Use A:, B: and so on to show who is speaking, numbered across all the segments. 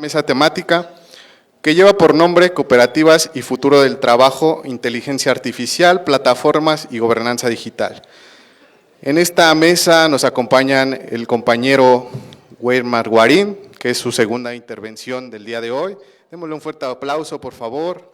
A: mesa temática que lleva por nombre Cooperativas y Futuro del Trabajo, Inteligencia Artificial, Plataformas y Gobernanza Digital. En esta mesa nos acompañan el compañero Weimar Guarín, que es su segunda intervención del día de hoy. Démosle un fuerte aplauso, por favor.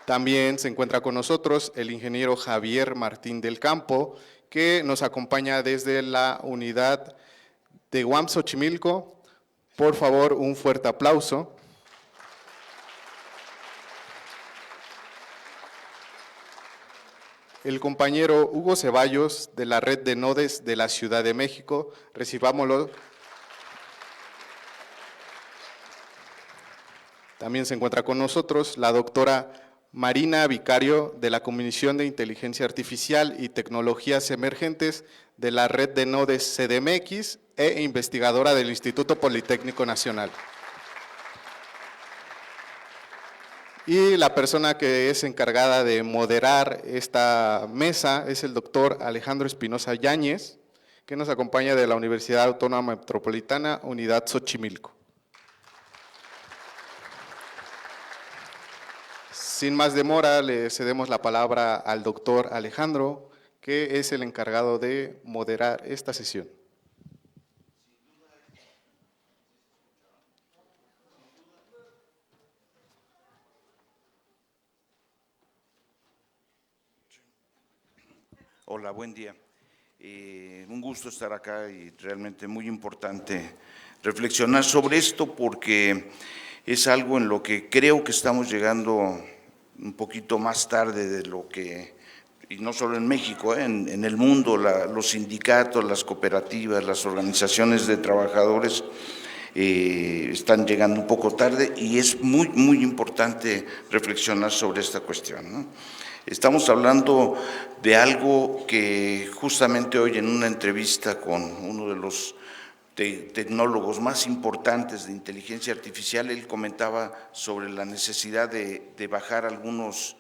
A: También se encuentra con nosotros el ingeniero Javier Martín del Campo, que nos acompaña desde la unidad de UAM Xochimilco. Por favor, un fuerte aplauso. El compañero Hugo Ceballos, de la Red de Nodes de la Ciudad de México. Recibámoslo. También se encuentra con nosotros la doctora Marina Vicario, de la Comisión de Inteligencia Artificial y Tecnologías Emergentes de la Red de Nodes CDMX e investigadora del Instituto Politécnico Nacional. Y la persona que es encargada de moderar esta mesa es el doctor Alejandro Espinosa Yáñez, que nos acompaña de la Universidad Autónoma Metropolitana, Unidad Xochimilco. Sin más demora, le cedemos la palabra al doctor Alejandro, que es el encargado de moderar esta sesión.
B: Hola, buen día. Un gusto estar acá y realmente muy importante reflexionar sobre esto porque es algo en lo que creo que estamos llegando un poquito más tarde de lo que, y no solo en México, en el mundo, los sindicatos, las cooperativas, las organizaciones de trabajadores están llegando un poco tarde y es muy importante reflexionar sobre esta cuestión, ¿no? Estamos hablando de algo que justamente hoy en una entrevista con uno de los tecnólogos más importantes de inteligencia artificial, él comentaba sobre la necesidad de bajar algunos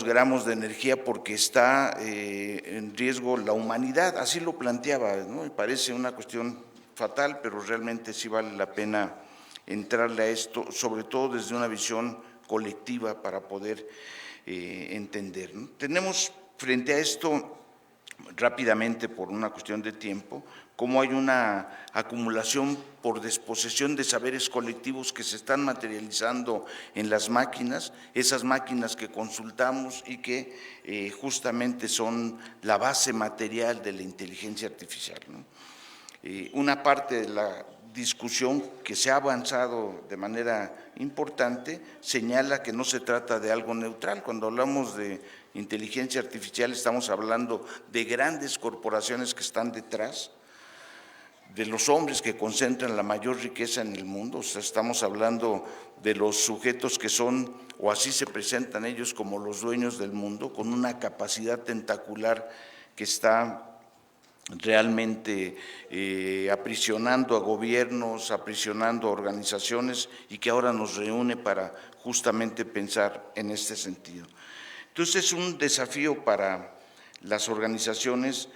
B: gramos de energía porque está en riesgo la humanidad, así lo planteaba, ¿no? Me parece una cuestión fatal, pero realmente sí vale la pena entrarle a esto, sobre todo desde una visión colectiva para poder entender, ¿no? Tenemos frente a esto, rápidamente por una cuestión de tiempo, cómo hay una acumulación por desposesión de saberes colectivos que se están materializando en las máquinas, esas máquinas que consultamos y que justamente son la base material de la inteligencia artificial, ¿no? Una parte de la discusión que se ha avanzado de manera importante señala que no se trata de algo neutral. Cuando hablamos de inteligencia artificial estamos hablando de grandes corporaciones que están detrás, de los hombres que concentran la mayor riqueza en el mundo. O sea, estamos hablando de los sujetos que son, o así se presentan ellos, como los dueños del mundo, con una capacidad tentacular que está realmente aprisionando a gobiernos, aprisionando a organizaciones y que ahora nos reúne para justamente pensar en este sentido. Entonces es un desafío para las organizaciones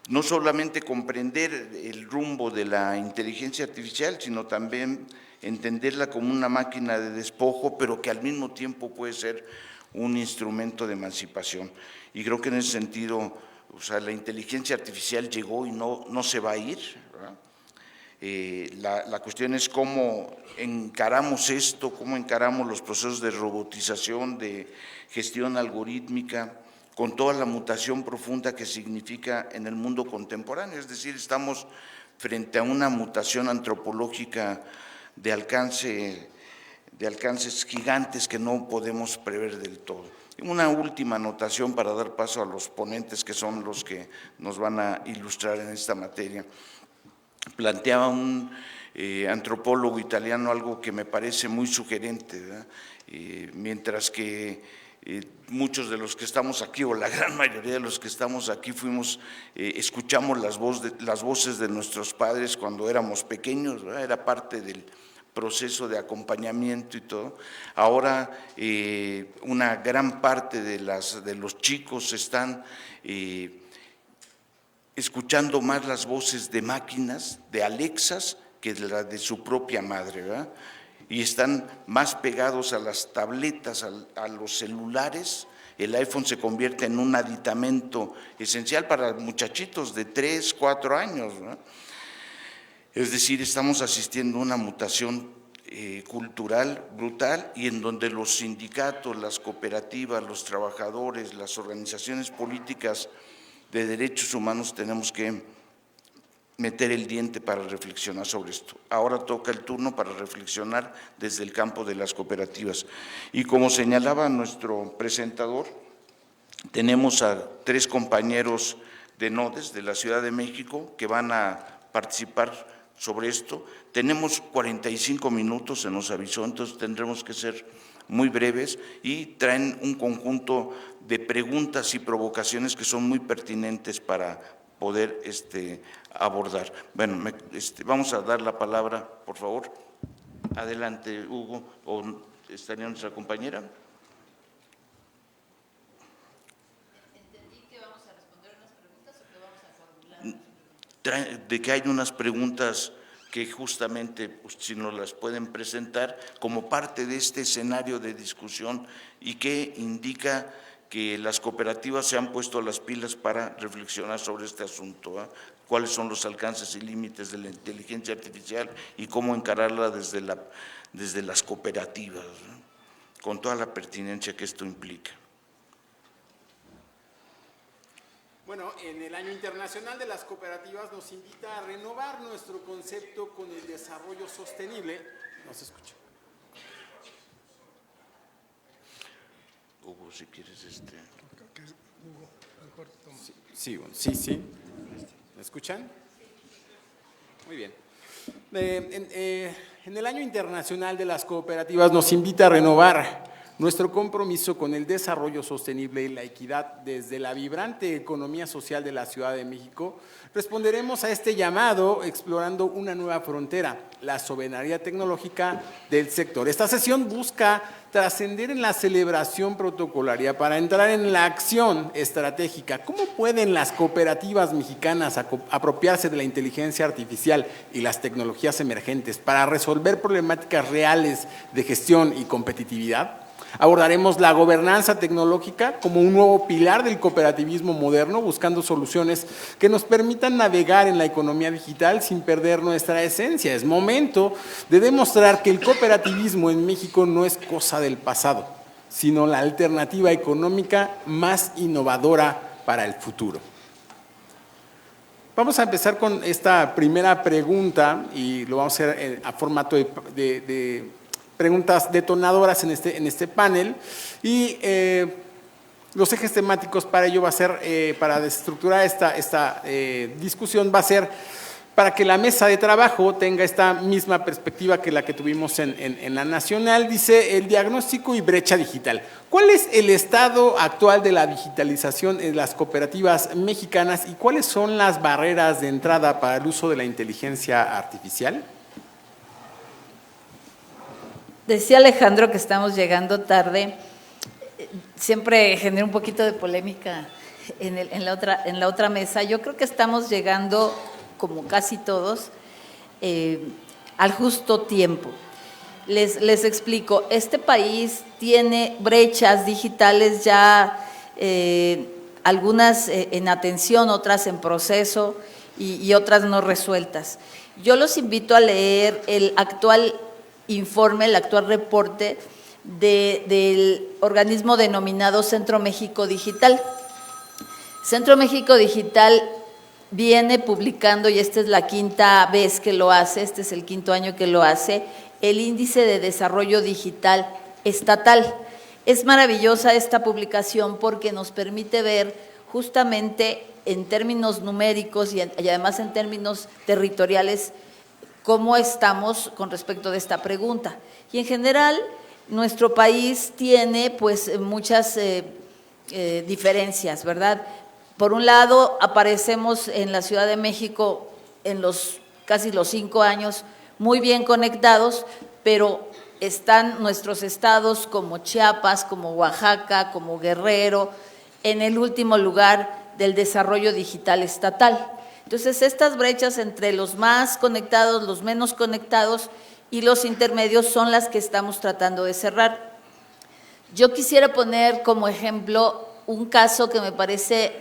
B: no solamente comprender el rumbo de la inteligencia artificial, sino también entenderla como una máquina de despojo, pero que al mismo tiempo puede ser un instrumento de emancipación. Y creo que en ese sentido, o sea, la inteligencia artificial llegó y no se va a ir, ¿verdad? La cuestión es cómo encaramos esto, cómo encaramos los procesos de robotización, de gestión algorítmica, con toda la mutación profunda que significa en el mundo contemporáneo. Es decir, estamos frente a una mutación antropológica de alcances gigantes que no podemos prever del todo. Una última anotación para dar paso a los ponentes que son los que nos van a ilustrar en esta materia. Planteaba un antropólogo italiano algo que me parece muy sugerente, ¿verdad? Mientras que muchos de los que estamos aquí, o la gran mayoría de los que estamos aquí, escuchamos las voces de nuestros padres cuando éramos pequeños, ¿verdad? Era parte del proceso de acompañamiento y todo. Ahora una gran parte de los chicos están escuchando más las voces de máquinas, de Alexas, que la de su propia madre, ¿verdad? Y están más pegados a las tabletas, a los celulares. El iPhone se convierte en un aditamento esencial para muchachitos de 3, 4 años, ¿no? Es decir, estamos asistiendo a una mutación cultural brutal, y en donde los sindicatos, las cooperativas, los trabajadores, las organizaciones políticas de derechos humanos tenemos que meter el diente para reflexionar sobre esto. Ahora toca el turno para reflexionar desde el campo de las cooperativas. Y como señalaba nuestro presentador, tenemos a 3 compañeros de NODES de la Ciudad de México que van a participar sobre esto. Tenemos 45 minutos, se nos avisó, entonces tendremos que ser muy breves, y traen un conjunto de preguntas y provocaciones que son muy pertinentes para poder abordar. Bueno, vamos a dar la palabra, por favor. Adelante, Hugo, o estaría nuestra compañera.
C: Entendí que vamos a responder unas preguntas o que vamos a formular.
B: De que hay unas preguntas que justamente, pues, si nos las pueden presentar como parte de este escenario de discusión, y que indica que las cooperativas se han puesto las pilas para reflexionar sobre este asunto, ¿eh? Cuáles son los alcances y límites de la inteligencia artificial y cómo encararla desde las cooperativas, ¿no? Con toda la pertinencia que esto implica.
D: Bueno, en el Año Internacional de las Cooperativas nos invita a renovar nuestro concepto con el desarrollo sostenible. No se escucha.
B: Hugo, si quieres
D: Sí. ¿Me escuchan? Muy bien. En el Año Internacional de las Cooperativas nos invita a renovar nuestro compromiso con el desarrollo sostenible y la equidad. Desde la vibrante economía social de la Ciudad de México, responderemos a este llamado explorando una nueva frontera, la soberanía tecnológica del sector. Esta sesión busca trascender en la celebración protocolaria para entrar en la acción estratégica. ¿Cómo pueden las cooperativas mexicanas apropiarse de la inteligencia artificial y las tecnologías emergentes para resolver problemáticas reales de gestión y competitividad? Abordaremos la gobernanza tecnológica como un nuevo pilar del cooperativismo moderno, buscando soluciones que nos permitan navegar en la economía digital sin perder nuestra esencia. Es momento de demostrar que el cooperativismo en México no es cosa del pasado, sino la alternativa económica más innovadora para el futuro. Vamos a empezar con esta primera pregunta, y lo vamos a hacer a formato de preguntas detonadoras en este panel, y los ejes temáticos para ello va a ser, para estructurar esta discusión, va a ser para que la mesa de trabajo tenga esta misma perspectiva que la que tuvimos en la nacional. Dice: el diagnóstico y brecha digital. ¿Cuál es el estado actual de la digitalización en las cooperativas mexicanas y cuáles son las barreras de entrada para el uso de la inteligencia artificial?
C: Decía Alejandro que estamos llegando tarde. Siempre genera un poquito de polémica en la otra mesa. Yo creo que estamos llegando, como casi todos, al justo tiempo. Les explico. Este país tiene brechas digitales ya, algunas en atención, otras en proceso y otras no resueltas. Yo los invito a leer el actual informe, el actual reporte del organismo denominado Centro México Digital. Centro México Digital viene publicando, y esta es la quinta vez que lo hace, este es el quinto año que lo hace, el Índice de Desarrollo Digital Estatal. Es maravillosa esta publicación porque nos permite ver justamente en términos numéricos y además en términos territoriales cómo estamos con respecto de esta pregunta. Y en general, nuestro país tiene pues muchas diferencias, ¿verdad? Por un lado, aparecemos en la Ciudad de México en casi los 5 años muy bien conectados, pero están nuestros estados como Chiapas, como Oaxaca, como Guerrero, en el último lugar del desarrollo digital estatal. Entonces, estas brechas entre los más conectados, los menos conectados y los intermedios son las que estamos tratando de cerrar. Yo quisiera poner como ejemplo un caso que me parece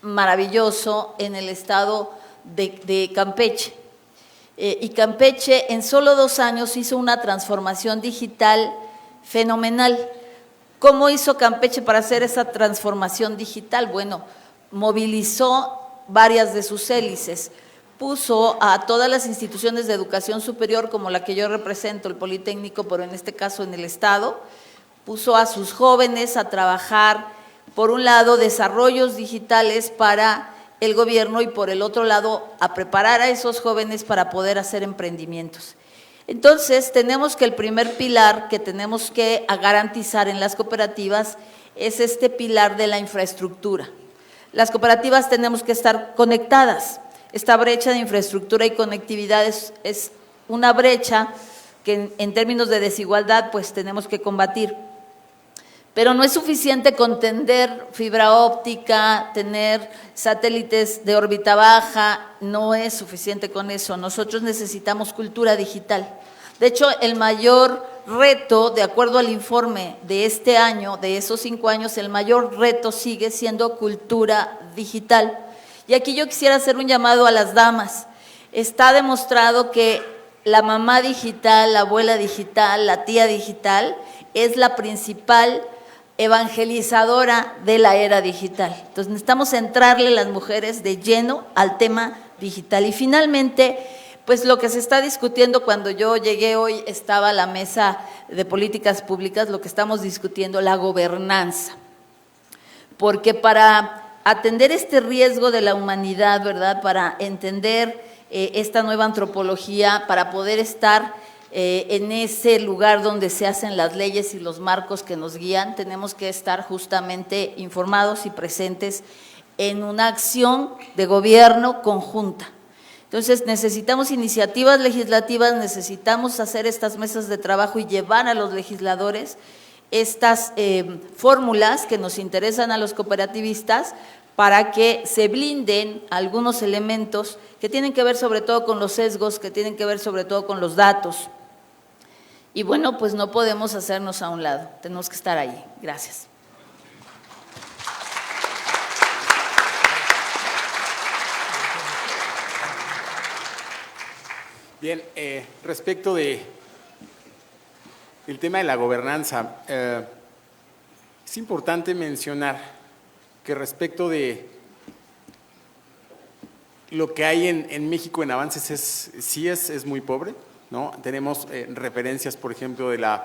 C: maravilloso en el estado de Campeche. Y Campeche en solo 2 años hizo una transformación digital fenomenal. ¿Cómo hizo Campeche para hacer esa transformación digital? Bueno, movilizó varias de sus hélices, puso a todas las instituciones de educación superior, como la que yo represento, el Politécnico, pero en este caso en el Estado, puso a sus jóvenes a trabajar, por un lado, desarrollos digitales para el gobierno y por el otro lado, a preparar a esos jóvenes para poder hacer emprendimientos. Entonces, tenemos que el primer pilar que tenemos que garantizar en las cooperativas es este pilar de la infraestructura. Las cooperativas tenemos que estar conectadas. Esta brecha de infraestructura y conectividad es una brecha que en términos de desigualdad pues tenemos que combatir. Pero no es suficiente con tener fibra óptica, tener satélites de órbita baja, no es suficiente con eso. Nosotros necesitamos cultura digital. De hecho, el mayor reto, de acuerdo al informe de este año, de esos 5 años, el mayor reto sigue siendo cultura digital. Y aquí yo quisiera hacer un llamado a las damas. Está demostrado que la mamá digital, la abuela digital, la tía digital es la principal evangelizadora de la era digital. Entonces necesitamos centrarle las mujeres de lleno al tema digital. Y finalmente, pues lo que se está discutiendo, cuando yo llegué hoy estaba la mesa de políticas públicas, lo que estamos discutiendo, la gobernanza. Porque para atender este riesgo de la humanidad, ¿verdad?, para entender esta nueva antropología, para poder estar en ese lugar donde se hacen las leyes y los marcos que nos guían, tenemos que estar justamente informados y presentes en una acción de gobierno conjunta. Entonces, necesitamos iniciativas legislativas, necesitamos hacer estas mesas de trabajo y llevar a los legisladores estas fórmulas que nos interesan a los cooperativistas para que se blinden algunos elementos que tienen que ver sobre todo con los sesgos, que tienen que ver sobre todo con los datos. Y bueno, pues no podemos hacernos a un lado, tenemos que estar ahí. Gracias.
D: Bien, respecto del tema de la gobernanza, es importante mencionar que respecto de lo que hay en México en avances sí es muy pobre, ¿no? Tenemos referencias, por ejemplo, de la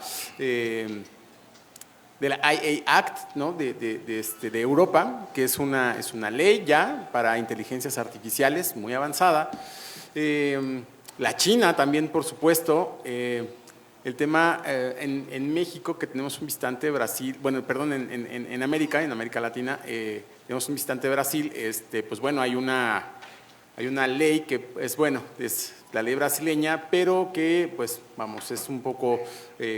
D: IA Act, ¿no?, de Europa, que es una ley ya para inteligencias artificiales muy avanzada. La China también, por supuesto. El tema en México, que tenemos un visitante de Brasil, bueno, perdón, en América Latina, tenemos un visitante de Brasil, pues bueno, hay una ley que es, bueno, es la ley brasileña, pero que, pues, vamos, es un poco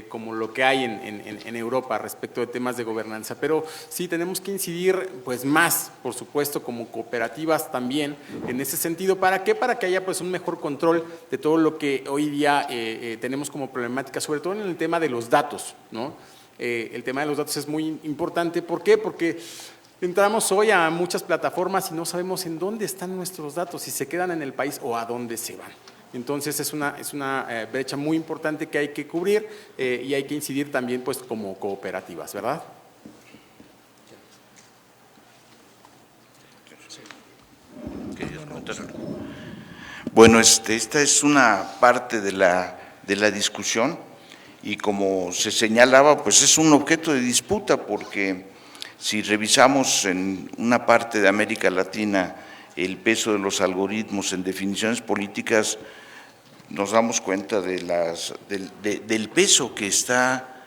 D: como lo que hay en Europa respecto de temas de gobernanza. Pero sí tenemos que incidir, pues, más, por supuesto, como cooperativas también, en ese sentido. ¿Para qué? Para que haya, pues, un mejor control de todo lo que hoy día tenemos como problemática, sobre todo en el tema de los datos, ¿no? El tema de los datos es muy importante. ¿Por qué? Porque entramos hoy a muchas plataformas y no sabemos en dónde están nuestros datos, si se quedan en el país o a dónde se van. Entonces es una brecha muy importante que hay que cubrir y hay que incidir también, pues, como cooperativas, ¿verdad?
B: Bueno, esta es una parte de la discusión y, como se señalaba, pues es un objeto de disputa, porque si revisamos en una parte de América Latina el peso de los algoritmos en definiciones políticas, nos damos cuenta del peso que está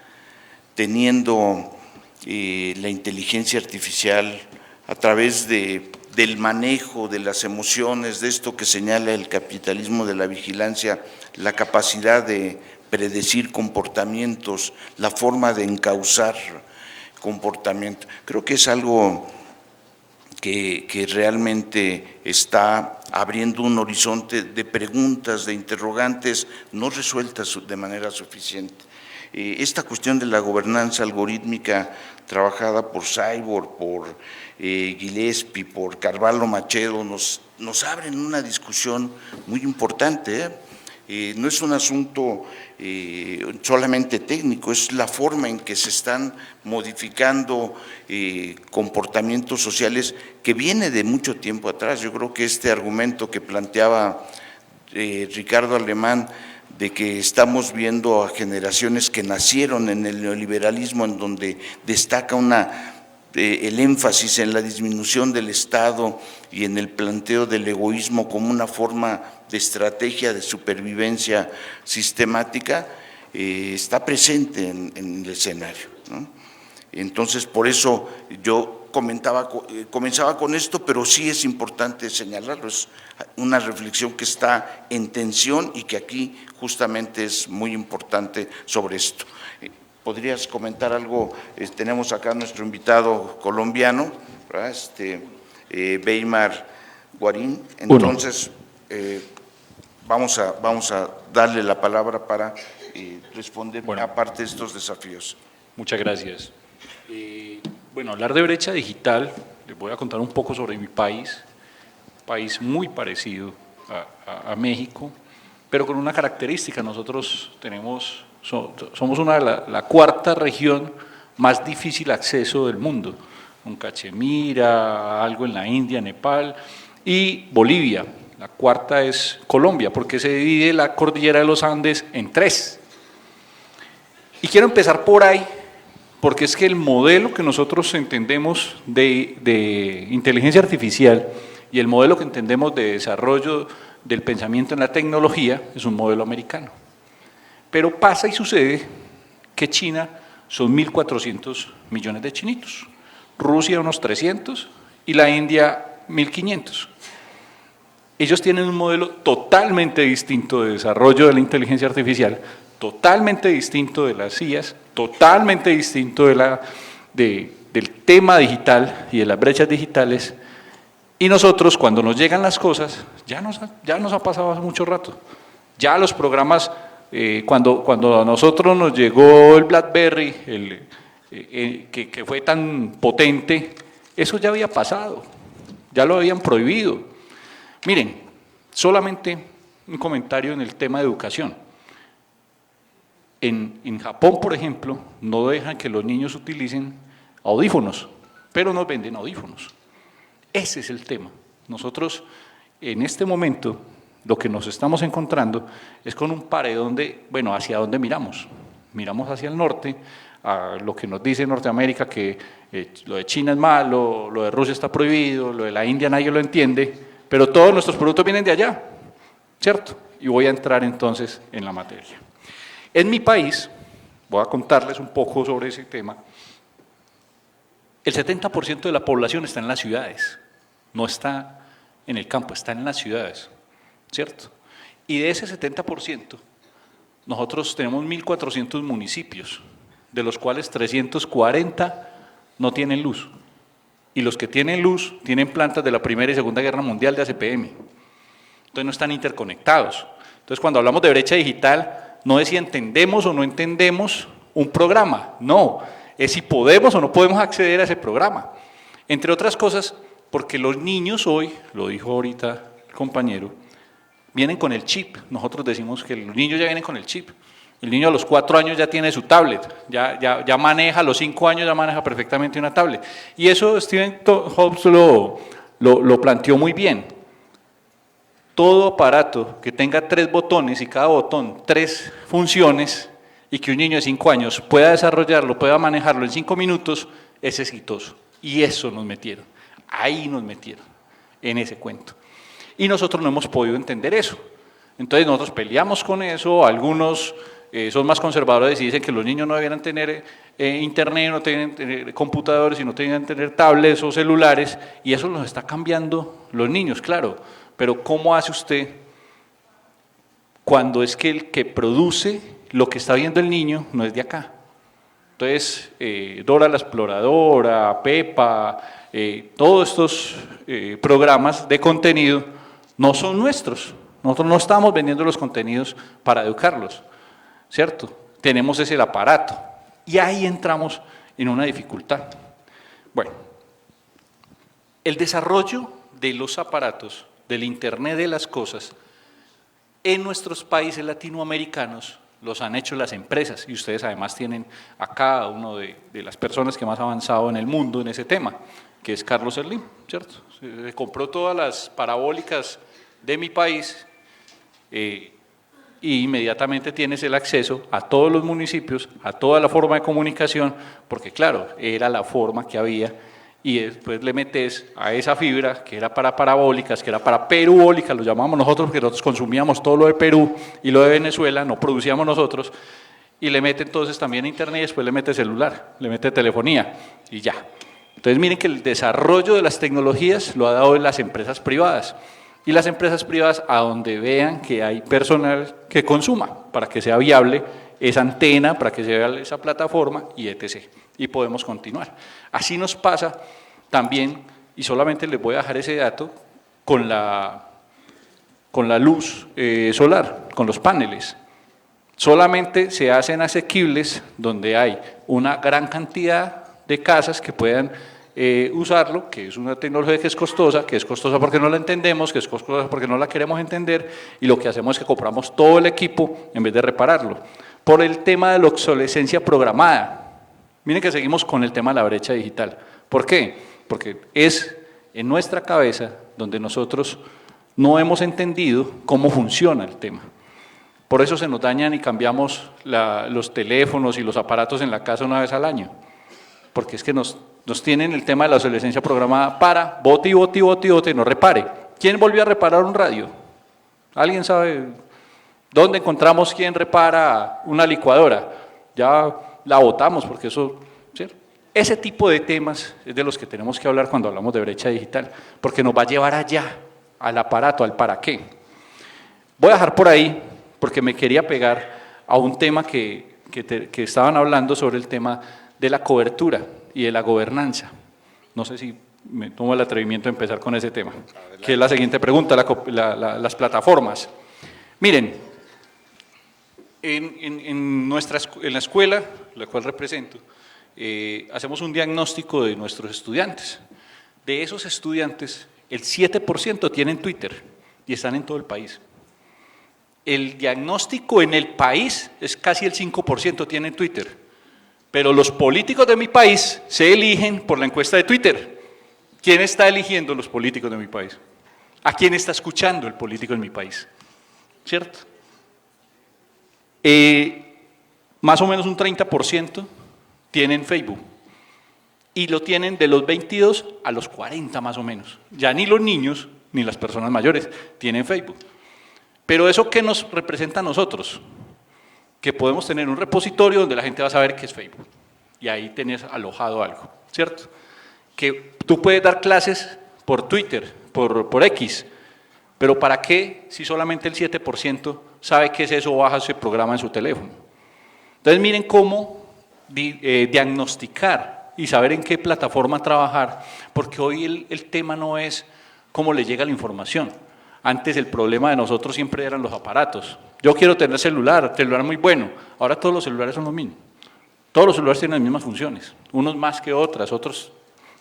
B: teniendo la inteligencia artificial a través del manejo de las emociones, de esto que señala el capitalismo de la vigilancia, la capacidad de predecir comportamientos, la forma de encauzar comportamiento. Creo que es algo que realmente está abriendo un horizonte de preguntas, de interrogantes no resueltas de manera suficiente. Esta cuestión de la gobernanza algorítmica trabajada por Cyborg, por Gillespie, por Carvalho Macedo, nos abren una discusión muy importante, no es un asunto solamente técnico, es la forma en que se están modificando comportamientos sociales que viene de mucho tiempo atrás. Yo creo que este argumento que planteaba Ricardo Alemán, de que estamos viendo a generaciones que nacieron en el neoliberalismo, en donde destaca el énfasis en la disminución del Estado y en el planteo del egoísmo como una forma de estrategia de supervivencia sistemática, está presente en el escenario, ¿no? Entonces, por eso yo comenzaba con esto, pero sí es importante señalarlo, es una reflexión que está en tensión y que aquí justamente es muy importante sobre esto. ¿Podrías comentar algo? Tenemos acá a nuestro invitado colombiano, ¿verdad? Weimar Guarín. Entonces, vamos a darle la palabra para responder a parte de estos desafíos.
E: Muchas gracias. Bueno, hablar de brecha digital, les voy a contar un poco sobre mi país, un país muy parecido a México, pero con una característica: nosotros somos la cuarta región más difícil acceso del mundo, con Cachemira, algo en la India, Nepal y Bolivia. La cuarta es Colombia, porque se divide la cordillera de los Andes en 3. Y quiero empezar por ahí, porque es que el modelo que nosotros entendemos de inteligencia artificial y el modelo que entendemos de desarrollo del pensamiento en la tecnología es un modelo americano. Pero pasa y sucede que China son 1.400 millones de chinitos, Rusia unos 300 y la India 1.500. Ellos tienen un modelo totalmente distinto de desarrollo de la inteligencia artificial, totalmente distinto de las IAs, totalmente distinto del tema digital y de las brechas digitales. Y nosotros, cuando nos llegan las cosas, ya nos ha pasado hace mucho rato. Ya los programas, cuando a nosotros nos llegó el BlackBerry, que fue tan potente, eso ya había pasado, ya lo habían prohibido. Miren, solamente un comentario en el tema de educación. En Japón, por ejemplo, no dejan que los niños utilicen audífonos, pero nos venden audífonos. Ese es el tema. Nosotros, en este momento, lo que nos estamos encontrando es con un paredón bueno, ¿hacia dónde miramos? Miramos hacia el norte, a lo que nos dice Norteamérica, que lo de China es malo, lo de Rusia está prohibido, lo de la India nadie lo entiende, pero todos nuestros productos vienen de allá, ¿cierto? Y voy a entrar entonces en la materia. En mi país, voy a contarles un poco sobre ese tema, el 70% de la población está en las ciudades, no está en el campo, está en las ciudades, ¿cierto? Y de ese 70%, nosotros tenemos 1.400 municipios, de los cuales 340 no tienen luz. Y los que tienen luz tienen plantas de la Primera y Segunda Guerra Mundial de ACPM. Entonces no están interconectados. Entonces cuando hablamos de brecha digital, no es si entendemos o no entendemos un programa, no, es si podemos o no podemos acceder a ese programa. Entre otras cosas, porque los niños hoy, lo dijo ahorita el compañero, vienen con el chip. Nosotros decimos que los niños ya vienen con el chip. El niño a los 4 años ya tiene su tablet, ya maneja, a los 5 años ya maneja perfectamente una tablet. Y eso Stephen Jobs lo planteó muy bien. Todo aparato que tenga 3 botones y cada botón 3 funciones y que un niño de 5 años pueda desarrollarlo, pueda manejarlo en 5 minutos, es exitoso. Y eso nos metieron, ahí nos metieron, en ese cuento. Y nosotros no hemos podido entender eso. Entonces nosotros peleamos con eso, algunos son más conservadores y dicen que los niños no debieran tener internet, no debieran tener computadores y no debieran tener tablets o celulares, y eso nos está cambiando los niños, claro. Pero ¿cómo hace usted cuando es que el que produce lo que está viendo el niño no es de acá. Entonces, Dora la Exploradora, Pepa, todos estos programas de contenido no son nuestros. Nosotros no estamos vendiendo los contenidos para educarlos, ¿cierto? Tenemos ese aparato y ahí entramos en una dificultad. Bueno, el desarrollo de los aparatos, del Internet de las cosas, en nuestros países latinoamericanos los han hecho las empresas y ustedes además tienen acá uno de las personas que más ha avanzado en el mundo en ese tema, que es Carlos Slim, ¿cierto? Se compró todas las parabólicas de mi país y inmediatamente tienes el acceso a todos los municipios, a toda la forma de comunicación, porque claro, era la forma que había y después le metes a esa fibra que era para parabólicas, que era para perubólicas, lo llamamos nosotros porque nosotros consumíamos todo lo de Perú y lo de Venezuela, no producíamos nosotros, y le mete entonces también internet y después le mete celular, le mete telefonía y ya. Entonces miren que el desarrollo de las tecnologías lo ha dado en las empresas privadas y las empresas privadas a donde vean que hay personal que consuma para que sea viable esa antena, para que sea viable esa plataforma y etc. Y podemos continuar. Así nos pasa también, y solamente les voy a dejar ese dato, con la luz solar, con los paneles. Solamente se hacen asequibles donde hay una gran cantidad de casas que puedan usarlo, que es una tecnología que es costosa porque no la entendemos, que es costosa porque no la queremos entender, y lo que hacemos es que compramos todo el equipo en vez de repararlo. Por el tema de la obsolescencia programada. Miren que seguimos con el tema de la brecha digital. ¿Por qué? Porque es en nuestra cabeza donde nosotros no hemos entendido cómo funciona el tema. Por eso se nos dañan y cambiamos los teléfonos y los aparatos en la casa una vez al año. Porque es que nos tienen el tema de la obsolescencia programada para bote, no repare. ¿Quién volvió a reparar un radio? ¿Alguien sabe dónde encontramos quién repara una licuadora? Ya la botamos porque eso, ¿cierto? Ese tipo de temas es de los que tenemos que hablar cuando hablamos de brecha digital, porque nos va a llevar allá, al aparato, al para qué. Voy a dejar por ahí, porque me quería pegar a un tema que estaban hablando sobre el tema de la cobertura y de la gobernanza. No sé si me tomo el atrevimiento de empezar con ese tema, que es la siguiente pregunta, las plataformas. Miren, en la escuela, la cual represento, hacemos un diagnóstico de nuestros estudiantes. De esos estudiantes, el 7% tienen Twitter y están en todo el país. El diagnóstico en el país es casi el 5% tienen Twitter, pero los políticos de mi país se eligen por la encuesta de Twitter. ¿Quién está eligiendo los políticos de mi país? ¿A quién está escuchando el político en mi país? ¿Cierto? Más o menos un 30% tienen Facebook y lo tienen de los 22 a los 40 más o menos. Ya ni los niños ni las personas mayores tienen Facebook. Pero ¿eso qué nos representa a nosotros? Que podemos tener un repositorio donde la gente va a saber qué es Facebook y ahí tenés alojado algo, ¿cierto? Que tú puedes dar clases por Twitter, por X, pero ¿para qué si solamente el 7% sabe qué es eso o baja ese programa en su teléfono? Entonces miren cómo diagnosticar y saber en qué plataforma trabajar, porque hoy el tema no es cómo le llega la información. Antes el problema de nosotros siempre eran los aparatos. Yo quiero tener celular muy bueno. Ahora todos los celulares son los mismos. Todos los celulares tienen las mismas funciones, unos más que otras, otros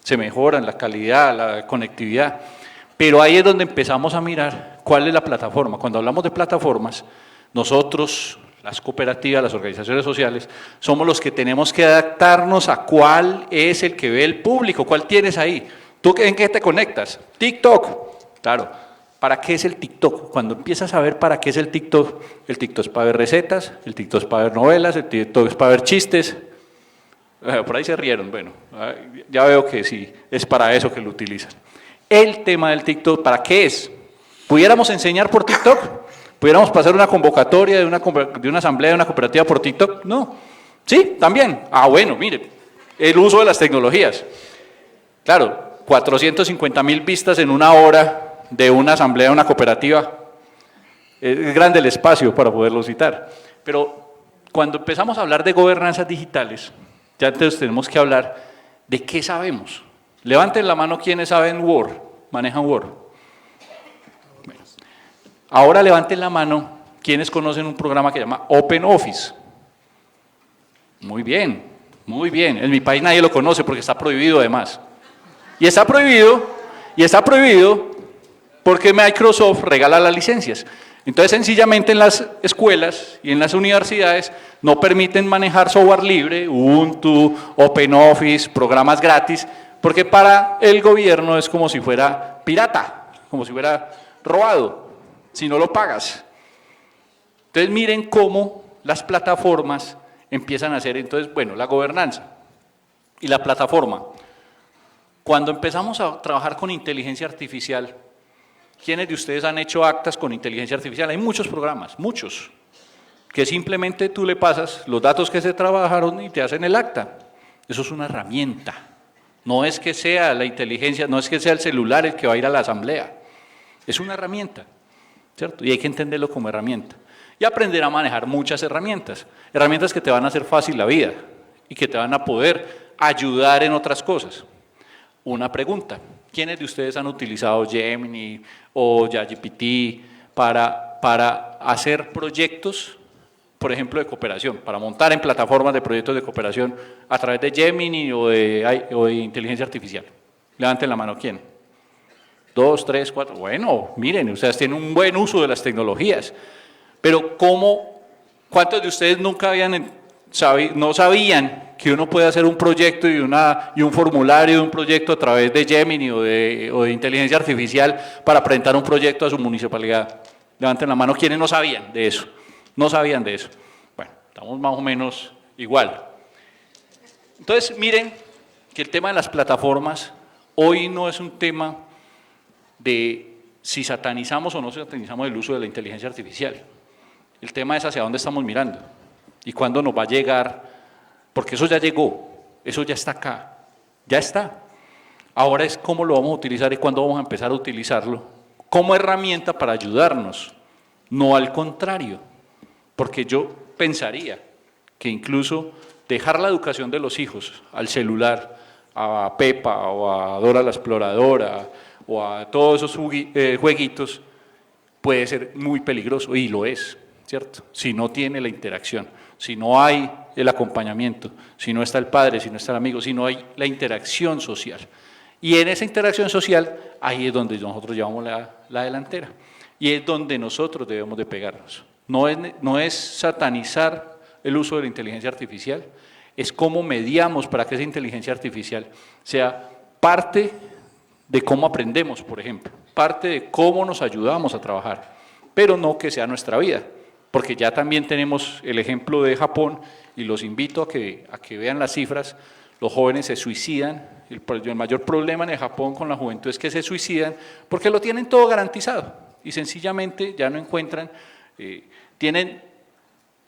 E: se mejoran, la calidad, la conectividad. Pero ahí es donde empezamos a mirar cuál es la plataforma. Cuando hablamos de plataformas, nosotros, las cooperativas, las organizaciones sociales, somos los que tenemos que adaptarnos a cuál es el que ve el público, cuál tienes ahí. ¿Tú en qué te conectas? TikTok. Claro, ¿para qué es el TikTok? Cuando empiezas a ver para qué es el TikTok es para ver recetas, el TikTok es para ver novelas, el TikTok es para ver chistes. Por ahí se rieron, bueno, ya veo que sí, es para eso que lo utilizan. El tema del TikTok, ¿para qué es? ¿Pudiéramos enseñar por TikTok? ¿Pudiéramos pasar una convocatoria de una asamblea de una cooperativa por TikTok? No. ¿Sí? ¿También? Ah, bueno, mire, el uso de las tecnologías. Claro, 450.000 vistas en una hora de una asamblea de una cooperativa. Es grande el espacio para poderlo citar. Pero cuando empezamos a hablar de gobernanzas digitales, ya entonces tenemos que hablar de qué sabemos. Levanten la mano quienes saben Word, manejan Word. Bueno, ahora levanten la mano quienes conocen un programa que se llama OpenOffice. Muy bien, muy bien. En mi país nadie lo conoce porque está prohibido además. Y está prohibido porque Microsoft regala las licencias. Entonces, sencillamente en las escuelas y en las universidades no permiten manejar software libre, Ubuntu, OpenOffice, programas gratis, porque para el gobierno es como si fuera pirata, como si fuera robado, si no lo pagas. Entonces, miren cómo las plataformas empiezan a hacer, entonces, bueno, la gobernanza y la plataforma. Cuando empezamos a trabajar con inteligencia artificial, ¿quiénes de ustedes han hecho actas con inteligencia artificial? Hay muchos programas, muchos, que simplemente tú le pasas los datos que se trabajaron y te hacen el acta. Eso es una herramienta. No es que sea la inteligencia, no es que sea el celular el que va a ir a la asamblea. Es una herramienta, ¿cierto? Y hay que entenderlo como herramienta. Y aprender a manejar muchas herramientas. Herramientas que te van a hacer fácil la vida y que te van a poder ayudar en otras cosas. Una pregunta. ¿Quiénes de ustedes han utilizado Gemini o ChatGPT para hacer proyectos, por ejemplo, de cooperación, para montar en plataformas de proyectos de cooperación a través de Gemini o de inteligencia artificial? Levanten la mano, ¿quién? 2, 3, 4. Bueno, miren, ustedes tienen un buen uso de las tecnologías, pero ¿cuántos de ustedes nunca no sabían que uno puede hacer un proyecto y un formulario de un proyecto a través de Gemini o de inteligencia artificial para presentar un proyecto a su municipalidad? Levanten la mano, ¿quiénes no sabían de eso? No sabían de eso. Bueno, estamos más o menos igual. Entonces, miren que el tema de las plataformas hoy no es un tema de si satanizamos o no satanizamos el uso de la inteligencia artificial. El tema es hacia dónde estamos mirando y cuándo nos va a llegar, porque eso ya llegó, eso ya está acá, ya está. Ahora es cómo lo vamos a utilizar y cuándo vamos a empezar a utilizarlo como herramienta para ayudarnos, no al contrario, porque yo pensaría que incluso dejar la educación de los hijos al celular, a Pepa o a Dora la Exploradora o a todos esos jueguitos puede ser muy peligroso y lo es, ¿cierto? Si no tiene la interacción, si no hay el acompañamiento, si no está el padre, si no está el amigo, si no hay la interacción social. Y en esa interacción social, ahí es donde nosotros llevamos la delantera. Y es donde nosotros debemos de pegarnos. No es satanizar el uso de la inteligencia artificial, es cómo mediamos para que esa inteligencia artificial sea parte de cómo aprendemos, por ejemplo, parte de cómo nos ayudamos a trabajar, pero no que sea nuestra vida, porque ya también tenemos el ejemplo de Japón y los invito a que vean las cifras. Los jóvenes se suicidan, el mayor problema en el Japón con la juventud es que se suicidan porque lo tienen todo garantizado y sencillamente ya no encuentran,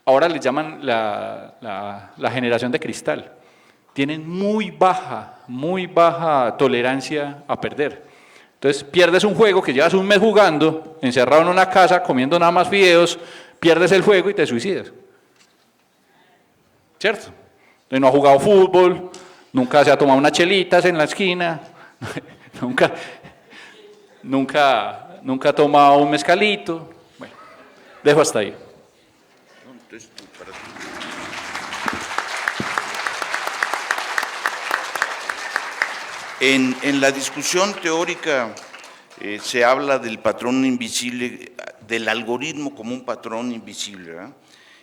E: ahora les llaman la generación de cristal, tienen muy baja tolerancia a perder. Entonces pierdes un juego que llevas un mes jugando, encerrado en una casa, comiendo nada más fideos, pierdes el juego y te suicidas. ¿Cierto? Entonces no ha jugado fútbol, nunca se ha tomado unas chelitas en la esquina, nunca ha tomado un mezcalito. Bueno, dejo hasta ahí.
B: En la discusión teórica se habla del patrón invisible, del algoritmo como un patrón invisible, ¿verdad?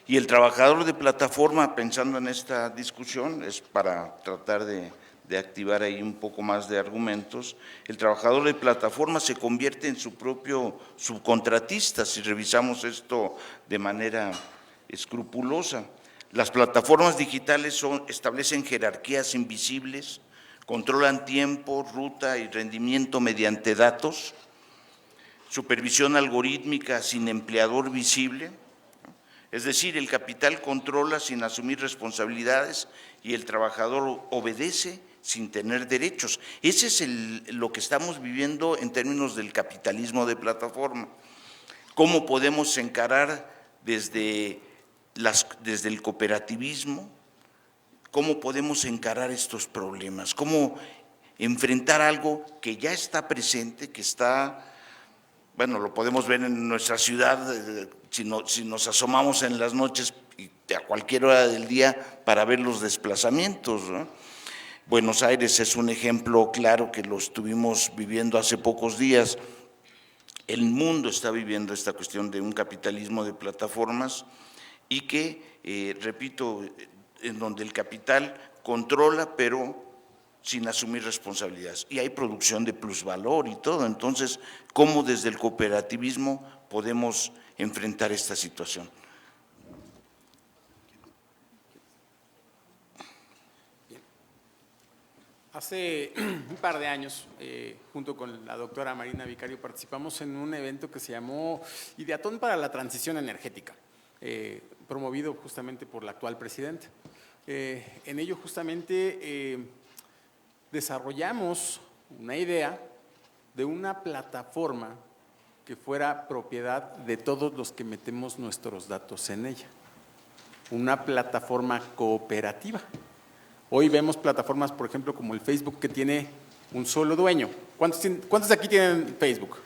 B: Y el trabajador de plataforma, pensando en esta discusión, es para tratar de activar ahí un poco más de argumentos, el trabajador de plataforma se convierte en su propio subcontratista, si revisamos esto de manera escrupulosa. Las plataformas digitales establecen jerarquías invisibles, controlan tiempo, ruta y rendimiento mediante datos, supervisión algorítmica sin empleador visible, es decir, el capital controla sin asumir responsabilidades y el trabajador obedece sin tener derechos. Ese es lo que estamos viviendo en términos del capitalismo de plataforma. ¿Cómo podemos encarar desde desde el cooperativismo, cómo podemos encarar estos problemas, cómo enfrentar algo que ya está presente, que está, bueno, lo podemos ver en nuestra ciudad, si nos asomamos en las noches y a cualquier hora del día para ver los desplazamientos, ¿no? Buenos Aires es un ejemplo claro que lo estuvimos viviendo hace pocos días. El mundo está viviendo esta cuestión de un capitalismo de plataformas y que, repito, en donde el capital controla, pero sin asumir responsabilidades. Y hay producción de plusvalor y todo. Entonces, ¿cómo desde el cooperativismo podemos enfrentar esta situación?
D: Hace un par de años, junto con la doctora Marina Vicario, participamos en un evento que se llamó Ideatón para la Transición Energética, promovido justamente por la actual presidenta. En ello justamente desarrollamos una idea de una plataforma que fuera propiedad de todos los que metemos nuestros datos en ella, una plataforma cooperativa. Hoy vemos plataformas, por ejemplo, como el Facebook, que tiene un solo dueño. ¿Cuántos de aquí tienen Facebook?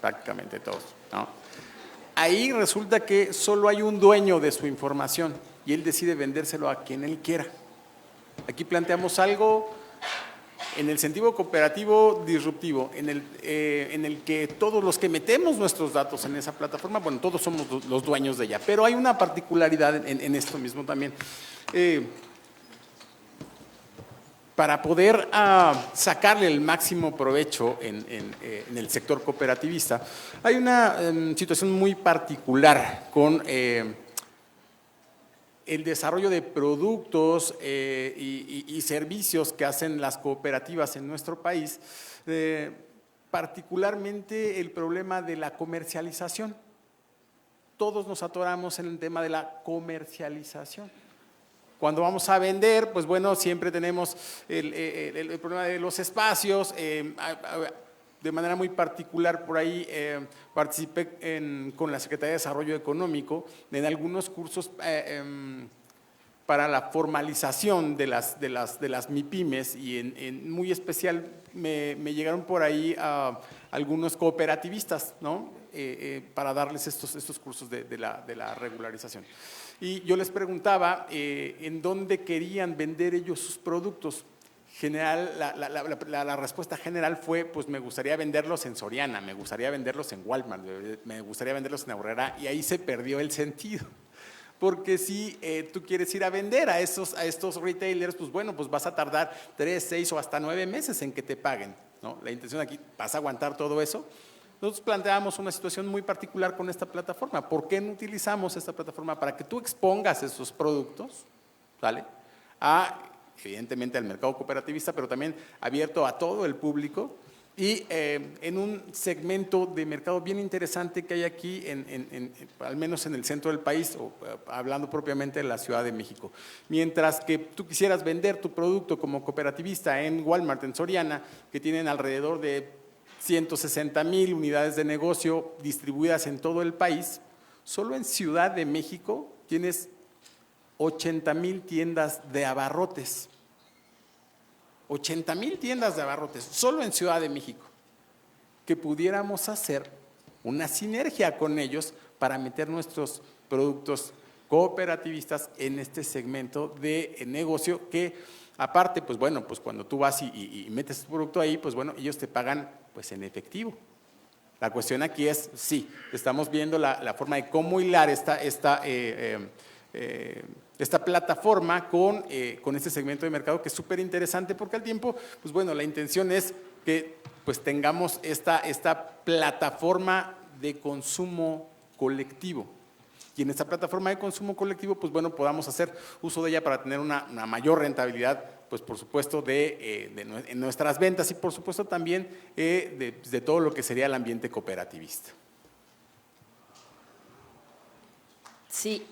D: Prácticamente todos, ¿no? Ahí resulta que solo hay un dueño de su información y él decide vendérselo a quien él quiera. Aquí planteamos algo en el sentido cooperativo disruptivo, en el que todos los que metemos nuestros datos en esa plataforma, bueno, todos somos los dueños de ella, pero hay una particularidad en esto mismo también. Para poder sacarle el máximo provecho en el sector cooperativista, hay una situación muy particular con el desarrollo de productos y servicios que hacen las cooperativas en nuestro país, particularmente el problema de la comercialización. Todos nos atoramos en el tema de la comercialización. Cuando vamos a vender, pues bueno, siempre tenemos el problema de los espacios. De manera muy particular, por ahí participé con la Secretaría de Desarrollo Económico en algunos cursos para la formalización de las MIPYMES y en muy especial me llegaron por ahí algunos cooperativistas, ¿no? Para darles estos cursos de la regularización. Y yo les preguntaba en dónde querían vender ellos sus productos. La respuesta general fue, pues me gustaría venderlos en Soriana, me gustaría venderlos en Walmart, me gustaría venderlos en Aurrera, y ahí se perdió el sentido. Porque si tú quieres ir a vender a estos retailers, pues bueno, pues vas a tardar 3, 6 o hasta 9 meses en que te paguen, ¿no? La intención aquí, ¿vas a aguantar todo eso? Nosotros planteamos una situación muy particular con esta plataforma. ¿Por qué no utilizamos esta plataforma? Para que tú expongas esos productos, ¿vale? Evidentemente al mercado cooperativista, pero también abierto a todo el público y en un segmento de mercado bien interesante que hay aquí, al menos en el centro del país, o hablando propiamente de la Ciudad de México. Mientras que tú quisieras vender tu producto como cooperativista en Walmart, en Soriana, que tienen alrededor de 160,000 unidades de negocio distribuidas en todo el país, solo en Ciudad de México tienes 80,000 tiendas de abarrotes. 80,000 tiendas de abarrotes, solo en Ciudad de México. Que pudiéramos hacer una sinergia con ellos para meter nuestros productos cooperativistas en este segmento de negocio que, aparte, pues bueno, pues cuando tú vas y metes tu producto ahí, pues bueno, ellos te pagan pues en efectivo. La cuestión aquí es, sí, estamos viendo la forma de cómo hilar esta plataforma con este segmento de mercado que es súper interesante porque al tiempo, pues bueno, la intención es que pues tengamos esta plataforma de consumo colectivo. Y en esta plataforma de consumo colectivo, pues bueno, podamos hacer uso de ella para tener una mayor rentabilidad, pues por supuesto, en nuestras ventas y por supuesto también de todo lo que sería el ambiente cooperativista.
C: Sí.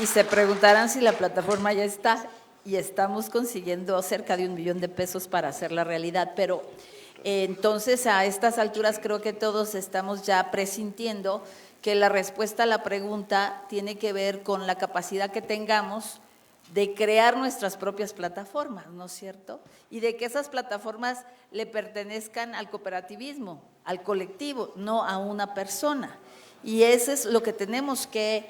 C: Y se preguntarán si la plataforma ya está y estamos consiguiendo cerca de $1 millón para hacerla realidad, pero Entonces, a estas alturas creo que todos estamos ya presintiendo que la respuesta a la pregunta tiene que ver con la capacidad que tengamos de crear nuestras propias plataformas, ¿no es cierto? Y de que esas plataformas le pertenezcan al cooperativismo, al colectivo, no a una persona. Y eso es lo que tenemos que,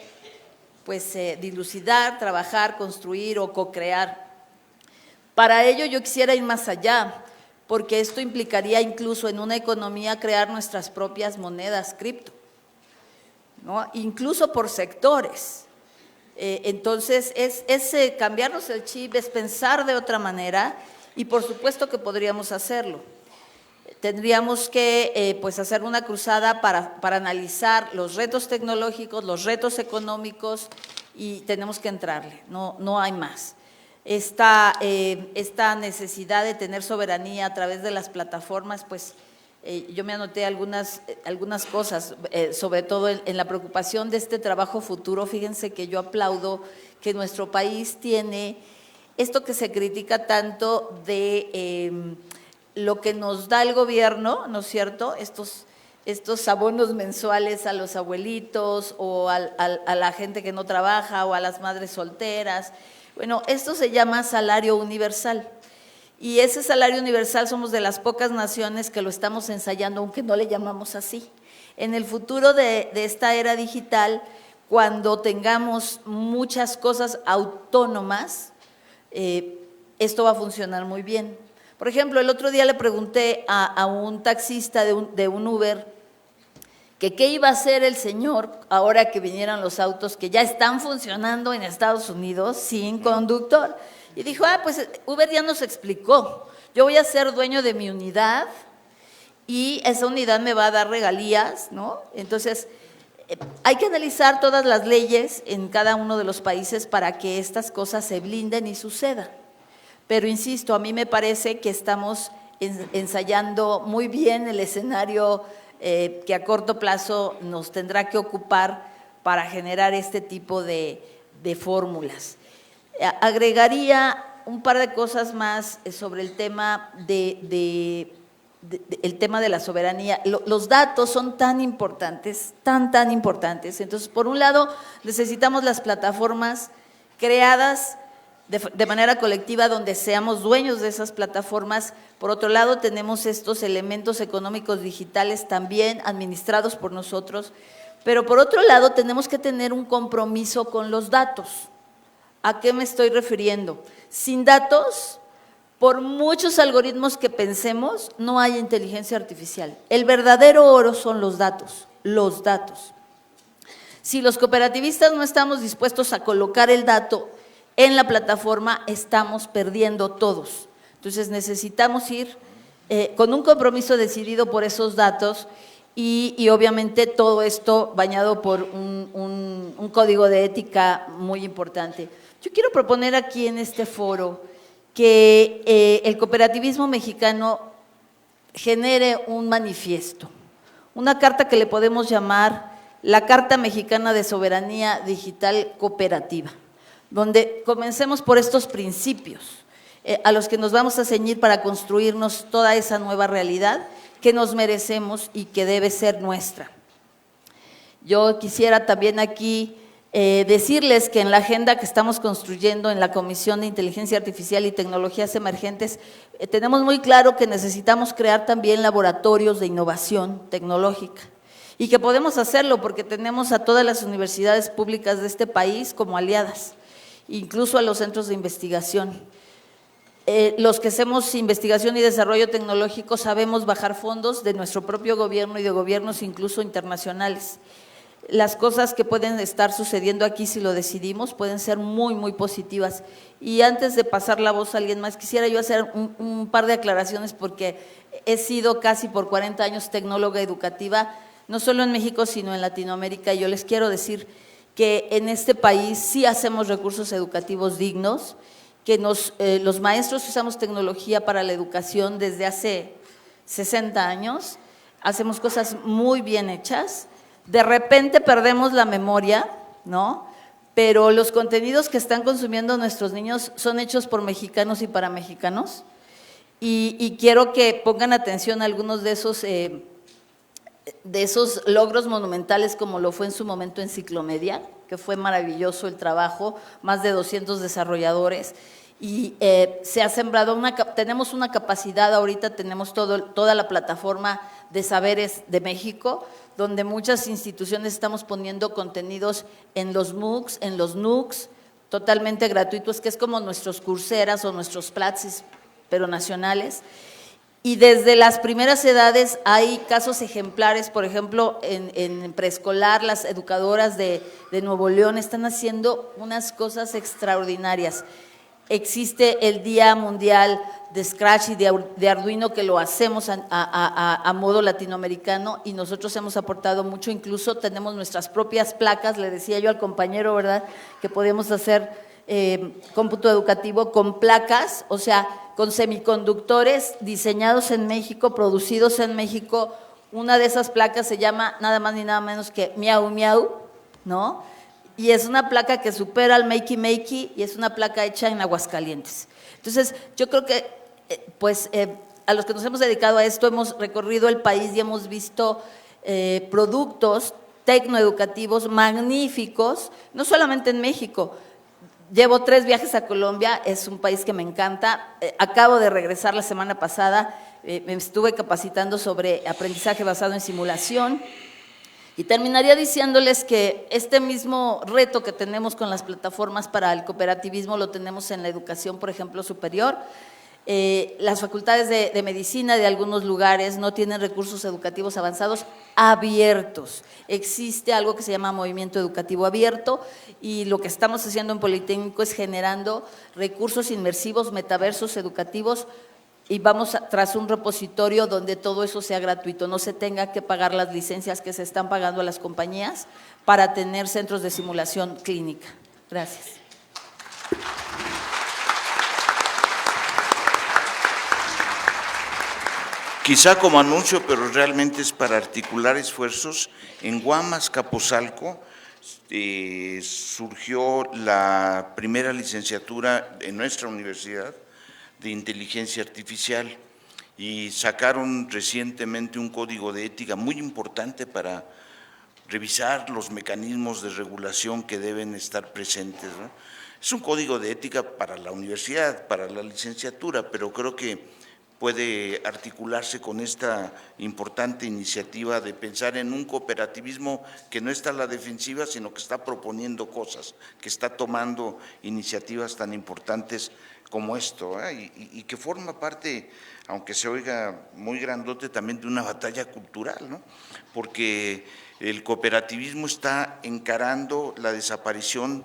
C: pues, dilucidar, trabajar, construir o co-crear. Para ello yo quisiera ir más allá, porque esto implicaría incluso en una economía crear nuestras propias monedas cripto, ¿no? Incluso por sectores. Entonces, es cambiarnos el chip, es pensar de otra manera y por supuesto que podríamos hacerlo. Tendríamos que pues hacer una cruzada para analizar los retos tecnológicos, los retos económicos y tenemos que entrarle, no hay más. Esta necesidad de tener soberanía a través de las plataformas, pues yo me anoté algunas cosas, sobre todo en la preocupación de este trabajo futuro. Fíjense que yo aplaudo que nuestro país tiene esto que se critica tanto de lo que nos da el gobierno, ¿no es cierto?, estos abonos mensuales a los abuelitos o a la gente que no trabaja o a las madres solteras. Bueno, esto se llama salario universal. Y ese salario universal somos de las pocas naciones que lo estamos ensayando, aunque no le llamamos así. En el futuro de esta era digital, cuando tengamos muchas cosas autónomas, esto va a funcionar muy bien. Por ejemplo, el otro día le pregunté a un taxista de un Uber que qué iba a hacer el señor ahora que vinieran los autos que ya están funcionando en Estados Unidos sin conductor. Y dijo, pues Uber ya nos explicó, yo voy a ser dueño de mi unidad y esa unidad me va a dar regalías, ¿no? Entonces, hay que analizar todas las leyes en cada uno de los países para que estas cosas se blinden y sucedan. Pero insisto, a mí me parece que estamos ensayando muy bien el escenario que a corto plazo nos tendrá que ocupar para generar este tipo de fórmulas. Agregaría un par de cosas más sobre el tema el tema de la soberanía. Los datos son tan importantes, tan importantes. Entonces, por un lado, necesitamos las plataformas creadas de manera colectiva donde seamos dueños de esas plataformas. Por otro lado, tenemos estos elementos económicos digitales también administrados por nosotros. Pero por otro lado, tenemos que tener un compromiso con los datos. ¿A qué me estoy refiriendo? Sin datos, por muchos algoritmos que pensemos, no hay inteligencia artificial. El verdadero oro son los datos, los datos. Si los cooperativistas no estamos dispuestos a colocar el dato en la plataforma, estamos perdiendo todos. Entonces necesitamos ir con un compromiso decidido por esos datos y obviamente todo esto bañado por un código de ética muy importante. Yo quiero proponer aquí en este foro que el cooperativismo mexicano genere un manifiesto, una carta que le podemos llamar la Carta Mexicana de Soberanía Digital Cooperativa, donde comencemos por estos principios a los que nos vamos a ceñir para construirnos toda esa nueva realidad que nos merecemos y que debe ser nuestra. Yo quisiera también aquí decirles que en la agenda que estamos construyendo en la Comisión de Inteligencia Artificial y Tecnologías Emergentes, tenemos muy claro que necesitamos crear también laboratorios de innovación tecnológica y que podemos hacerlo porque tenemos a todas las universidades públicas de este país como aliadas, incluso a los centros de investigación. Los que hacemos investigación y desarrollo tecnológico sabemos bajar fondos de nuestro propio gobierno y de gobiernos incluso internacionales. Las cosas que pueden estar sucediendo aquí, si lo decidimos, pueden ser muy positivas. Y antes de pasar la voz a alguien más, quisiera yo hacer un par de aclaraciones porque he sido casi por 40 años tecnóloga educativa, no solo en México, sino en Latinoamérica. Y yo les quiero decir que en este país sí hacemos recursos educativos dignos, que los maestros usamos tecnología para la educación desde hace 60 años, hacemos cosas muy bien hechas. De repente perdemos la memoria, ¿no? Pero los contenidos que están consumiendo nuestros niños son hechos por mexicanos y para mexicanos. y quiero que pongan atención a algunos de esos logros monumentales, como lo fue en su momento Enciclomedia, que fue maravilloso el trabajo, más de 200 desarrolladores, y se ha sembrado tenemos una capacidad, ahorita tenemos toda la plataforma de saberes de México, donde muchas instituciones estamos poniendo contenidos en los MOOCs, en los NUCs, totalmente gratuitos, que es como nuestros Coursera o nuestros Platzi, pero nacionales. Y desde las primeras edades hay casos ejemplares, por ejemplo, en preescolar, las educadoras de Nuevo León están haciendo unas cosas extraordinarias. Existe el Día Mundial de Scratch y de Arduino, que lo hacemos a modo latinoamericano, y nosotros hemos aportado mucho, incluso tenemos nuestras propias placas. Le decía yo al compañero, ¿verdad?, que podemos hacer cómputo educativo con placas, o sea, con semiconductores diseñados en México, producidos en México. Una de esas placas se llama nada más ni nada menos que Miau Miau, ¿no? Y es una placa que supera al Makey Makey, y es una placa hecha en Aguascalientes. Entonces, yo creo que, a los que nos hemos dedicado a esto, hemos recorrido el país y hemos visto productos tecnoeducativos magníficos, no solamente en México. Llevo 3 viajes a Colombia, es un país que me encanta. Acabo de regresar la semana pasada, me estuve capacitando sobre aprendizaje basado en simulación. Y terminaría diciéndoles que este mismo reto que tenemos con las plataformas para el cooperativismo lo tenemos en la educación, por ejemplo, superior. Las facultades de medicina de algunos lugares no tienen recursos educativos avanzados abiertos. Existe algo que se llama movimiento educativo abierto, y lo que estamos haciendo en Politécnico es generando recursos inmersivos, metaversos educativos, y vamos tras un repositorio donde todo eso sea gratuito, no se tenga que pagar las licencias que se están pagando a las compañías para tener centros de simulación clínica. Gracias.
B: Quizá como anuncio, pero realmente es para articular esfuerzos. En Guamas, Capozalco, surgió la primera licenciatura en nuestra universidad de inteligencia artificial, y sacaron recientemente un código de ética muy importante para revisar los mecanismos de regulación que deben estar presentes, ¿no? Es un código de ética para la universidad, para la licenciatura, pero creo que puede articularse con esta importante iniciativa de pensar en un cooperativismo que no está a la defensiva, sino que está proponiendo cosas, que está tomando iniciativas tan importantes como esto, y que forma parte, aunque se oiga muy grandote, también de una batalla cultural, ¿no? Porque el cooperativismo está encarando la desaparición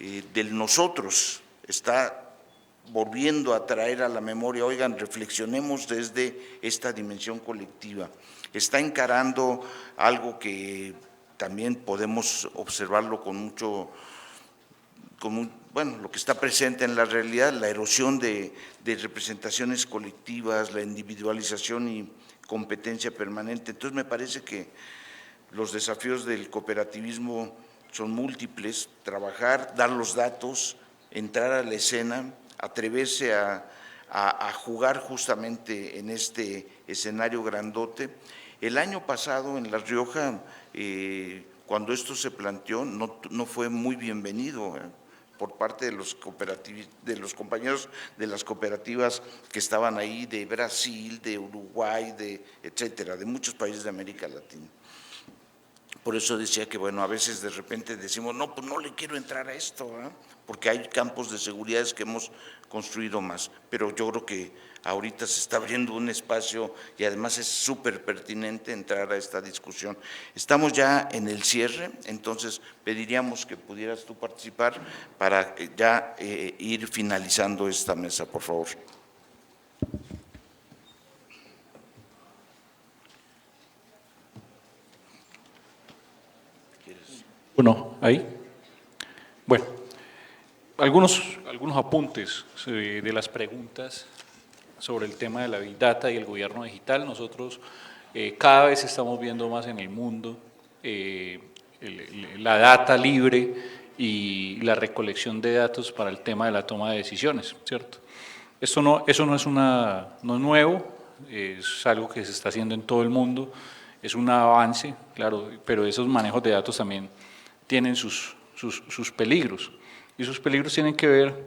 B: del nosotros, está volviendo a traer a la memoria, oigan, reflexionemos desde esta dimensión colectiva, está encarando algo que también podemos observarlo con mucho, lo que está presente en la realidad, la erosión de representaciones colectivas, la individualización y competencia permanente. Entonces me parece que los desafíos del cooperativismo son múltiples: trabajar, dar los datos, entrar a la escena, atreverse a jugar justamente en este escenario grandote. El año pasado en La Rioja, cuando esto se planteó, no fue muy bienvenido por parte de los compañeros de las cooperativas que estaban ahí, de Brasil, de Uruguay, etcétera, de muchos países de América Latina. Por eso decía que, a veces de repente decimos, no, pues no le quiero entrar a esto, ¿eh? Porque hay campos de seguridad que hemos construido más, pero yo creo que ahorita se está abriendo un espacio y además es súper pertinente entrar a esta discusión. Estamos ya en el cierre, entonces pediríamos que pudieras tú participar para ya ir finalizando esta mesa, por favor.
E: Bueno, ahí. Bueno, algunos apuntes de las preguntas sobre el tema de la Big Data y el gobierno digital. Nosotros cada vez estamos viendo más en el mundo la data libre y la recolección de datos para el tema de la toma de decisiones, ¿cierto? eso no es no es nuevo, es algo que se está haciendo en todo el mundo, es un avance, claro, pero esos manejos de datos también tienen sus peligros, y sus peligros tienen que ver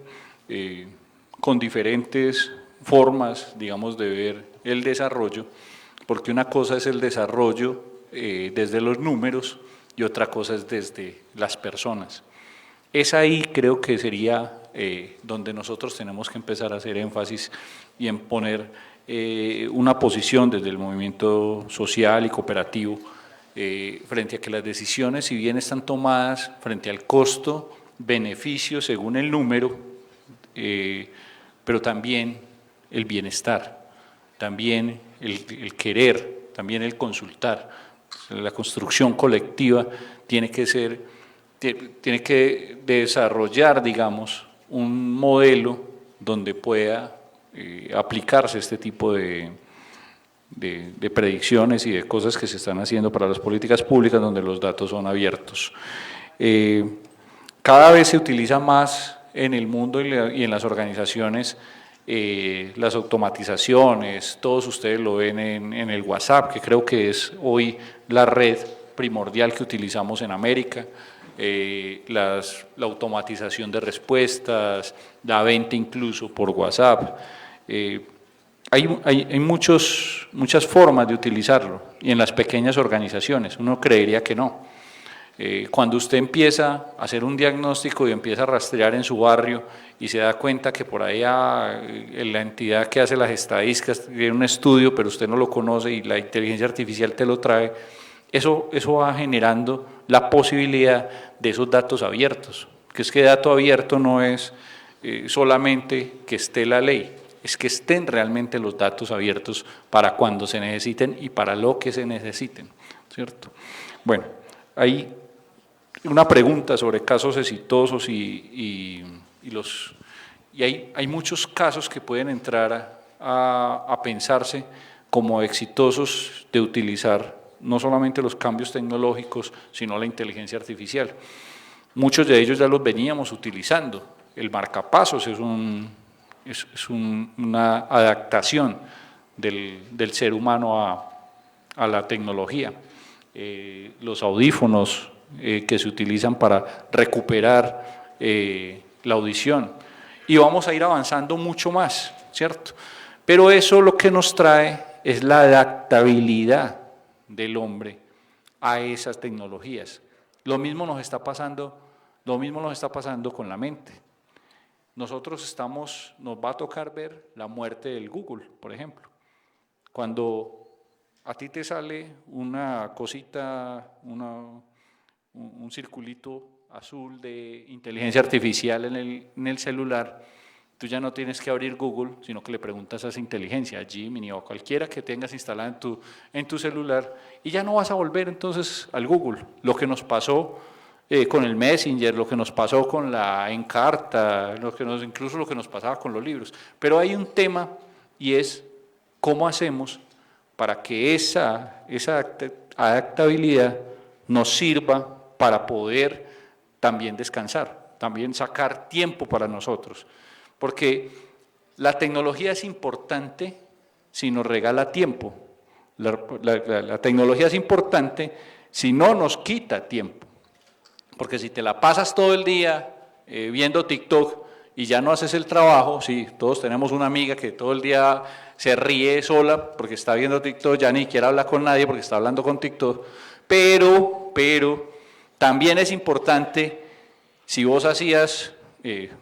E: con diferentes formas, digamos, de ver el desarrollo, porque una cosa es el desarrollo desde los números y otra cosa es desde las personas. Es ahí creo que sería donde nosotros tenemos que empezar a hacer énfasis y en poner una posición desde el movimiento social y cooperativo frente a que las decisiones, si bien están tomadas frente al costo, beneficio según el número, pero también el bienestar, también el querer, también el consultar. La construcción colectiva tiene que desarrollar, digamos, un modelo donde pueda aplicarse este tipo de predicciones y de cosas que se están haciendo para las políticas públicas donde los datos son abiertos. Cada vez se utiliza más en el mundo y en las organizaciones las automatizaciones, todos ustedes lo ven en el WhatsApp, que creo que es hoy la red primordial que utilizamos en América, la automatización de respuestas, la venta incluso por WhatsApp. Hay muchas formas de utilizarlo, y en las pequeñas organizaciones, uno creería que no. Cuando usted empieza a hacer un diagnóstico y empieza a rastrear en su barrio y se da cuenta que por ahí la entidad que hace las estadísticas tiene un estudio, pero usted no lo conoce y la inteligencia artificial te lo trae, eso va generando la posibilidad de esos datos abiertos, que es que dato abierto no es solamente que esté la ley, es que estén realmente los datos abiertos para cuando se necesiten y para lo que se necesiten, ¿cierto? Bueno, hay una pregunta sobre casos exitosos y hay muchos casos que pueden entrar a pensarse como exitosos de utilizar no solamente los cambios tecnológicos, sino la inteligencia artificial. Muchos de ellos ya los veníamos utilizando. El marcapasos es una adaptación del ser humano a la tecnología. Los audífonos que se utilizan para recuperar la audición, y vamos a ir avanzando mucho más, ¿cierto? Pero eso lo que nos trae es la adaptabilidad del hombre a esas tecnologías. Lo mismo nos está pasando con la mente. Nosotros nos va a tocar ver la muerte del Google, por ejemplo. Cuando a ti te sale una cosita, un circulito azul de inteligencia artificial en el celular, tú ya no tienes que abrir Google, sino que le preguntas a esa inteligencia, a Gemini o a cualquiera que tengas instalada en tu celular, y ya no vas a volver entonces al Google. Lo que nos pasó con el Messenger, lo que nos pasó con la Encarta, incluso lo que nos pasaba con los libros. Pero hay un tema, y es cómo hacemos para que esa adaptabilidad nos sirva para poder también descansar, también sacar tiempo para nosotros. Porque la tecnología es importante si nos regala tiempo. La tecnología es importante si no nos quita tiempo. Porque si te la pasas todo el día viendo TikTok y ya no haces el trabajo, sí, todos tenemos una amiga que todo el día se ríe sola porque está viendo TikTok, ya ni quiere hablar con nadie porque está hablando con TikTok, pero también es importante, si vos hacías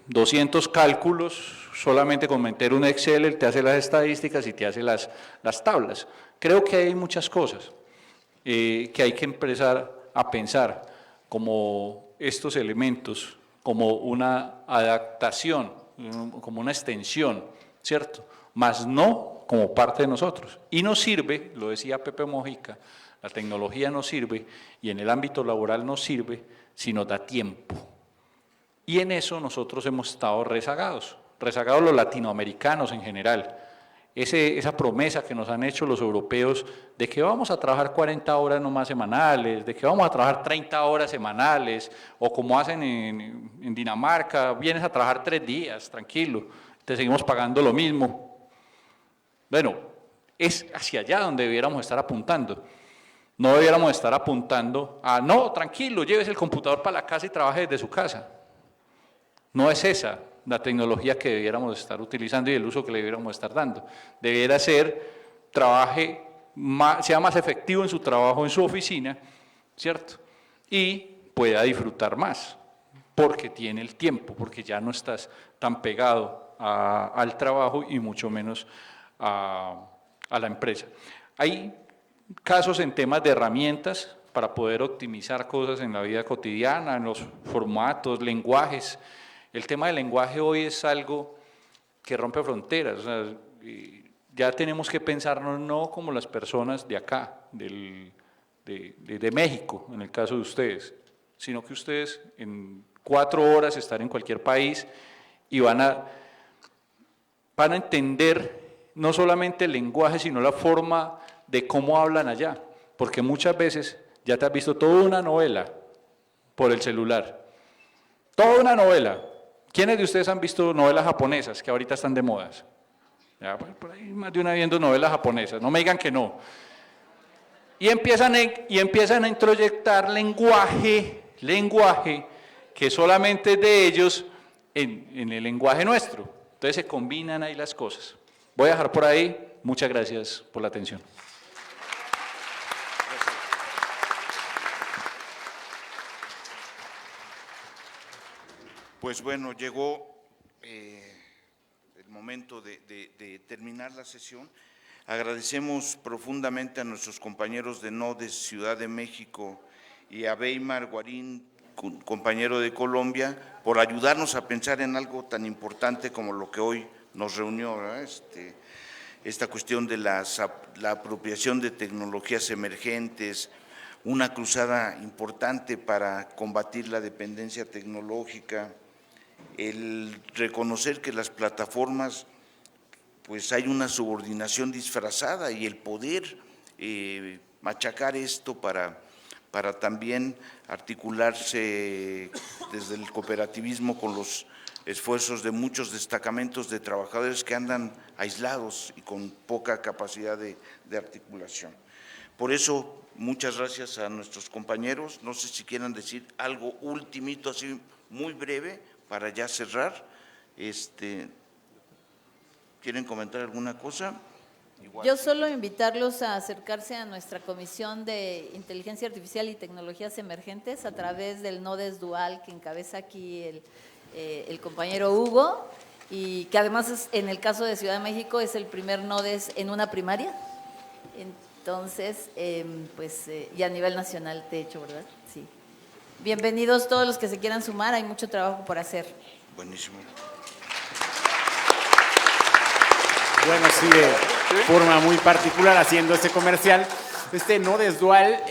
E: 200 cálculos, solamente con meter un Excel, él te hace las estadísticas y te hace las tablas. Creo que hay muchas cosas que hay que empezar a pensar como estos elementos, como una adaptación, como una extensión, ¿cierto? Mas no como parte de nosotros. Y nos sirve, lo decía Pepe Mojica, la tecnología nos sirve y en el ámbito laboral nos sirve si nos da tiempo. Y en eso nosotros hemos estado rezagados los latinoamericanos en general. Esa promesa que nos han hecho los europeos de que vamos a trabajar 40 horas nomás semanales, de que vamos a trabajar 30 horas semanales, o como hacen en Dinamarca, vienes a trabajar 3 días, tranquilo, te seguimos pagando lo mismo. Bueno, es hacia allá donde debiéramos estar apuntando. No debiéramos estar apuntando a, no, tranquilo, lleves el computador para la casa y trabaje desde su casa. No es esa la tecnología que debiéramos estar utilizando y el uso que le debiéramos estar dando. Debiera ser, trabaje, sea más efectivo en su trabajo en su oficina, ¿cierto? Y pueda disfrutar más, porque tiene el tiempo, porque ya no estás tan pegado al trabajo y mucho menos a la empresa. Hay casos en temas de herramientas para poder optimizar cosas en la vida cotidiana, en los formatos, lenguajes. El tema del lenguaje hoy es algo que rompe fronteras. O sea, ya tenemos que pensarnos no como las personas de acá, de México, en el caso de ustedes, sino que ustedes en 4 horas están en cualquier país y van a entender no solamente el lenguaje, sino la forma de cómo hablan allá, porque muchas veces ya te has visto toda una novela por el celular, toda una novela. ¿Quiénes de ustedes han visto novelas japonesas que ahorita están de modas? Ya, pues, por ahí más de una viendo novelas japonesas, no me digan que no. Y empiezan a introyectar lenguaje que solamente es de ellos en el lenguaje nuestro. Entonces se combinan ahí las cosas. Voy a dejar por ahí. Muchas gracias por la atención.
B: Pues bueno, llegó el momento de terminar la sesión. Agradecemos profundamente a nuestros compañeros de NODES Ciudad de México y a Weimar Guarín, compañero de Colombia, por ayudarnos a pensar en algo tan importante como lo que hoy nos reunió, ¿verdad? Esta cuestión de la apropiación de tecnologías emergentes, una cruzada importante para combatir la dependencia tecnológica, el reconocer que las plataformas, pues hay una subordinación disfrazada y el poder machacar esto para también articularse desde el cooperativismo con los esfuerzos de muchos destacamentos de trabajadores que andan aislados y con poca capacidad de articulación. Por eso, muchas gracias a nuestros compañeros. No sé si quieran decir algo ultimito, así muy breve, para ya cerrar. ¿Quieren comentar alguna cosa? Igual.
C: Yo solo invitarlos a acercarse a nuestra Comisión de Inteligencia Artificial y Tecnologías Emergentes a través del NODES Dual que encabeza aquí el compañero Hugo, y que además en el caso de Ciudad de México es el primer NODES en una primaria. Entonces, y a nivel nacional, de hecho, ¿verdad? Sí. Bienvenidos todos los que se quieran sumar, hay mucho trabajo por hacer.
B: Buenísimo.
D: Bueno, sí, de forma muy particular, haciendo este comercial. NODES Dual,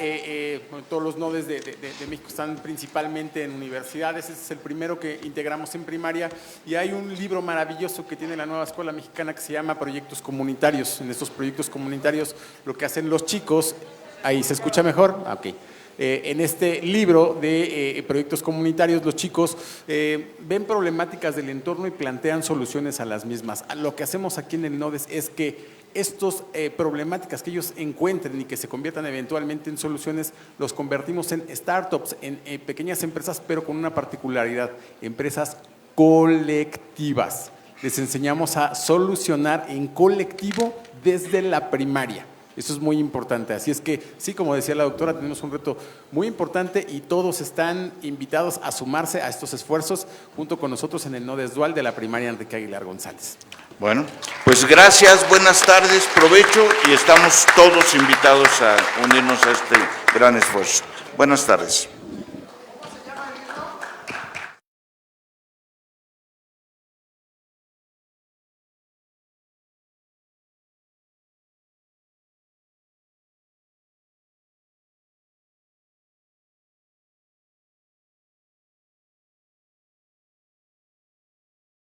D: todos los NODES de México están principalmente en universidades. Este es el primero que integramos en primaria, y hay un libro maravilloso que tiene la nueva escuela mexicana que se llama Proyectos Comunitarios. En estos proyectos comunitarios lo que hacen los chicos, ¿ahí se escucha mejor? Ok. En este libro de proyectos comunitarios, los chicos ven problemáticas del entorno y plantean soluciones a las mismas. Lo que hacemos aquí en el NODES es que estas problemáticas que ellos encuentren y que se conviertan eventualmente en soluciones, los convertimos en startups, en pequeñas empresas, pero con una particularidad: empresas colectivas. Les enseñamos a solucionar en colectivo desde la primaria. Eso es muy importante. Así es que, sí, como decía la doctora, tenemos un reto muy importante y todos están invitados a sumarse a estos esfuerzos junto con nosotros en el NODES Dual de la primaria Enrique Aguilar González.
B: Bueno, pues gracias, buenas tardes, provecho, y estamos todos invitados a unirnos a este gran esfuerzo. Buenas tardes.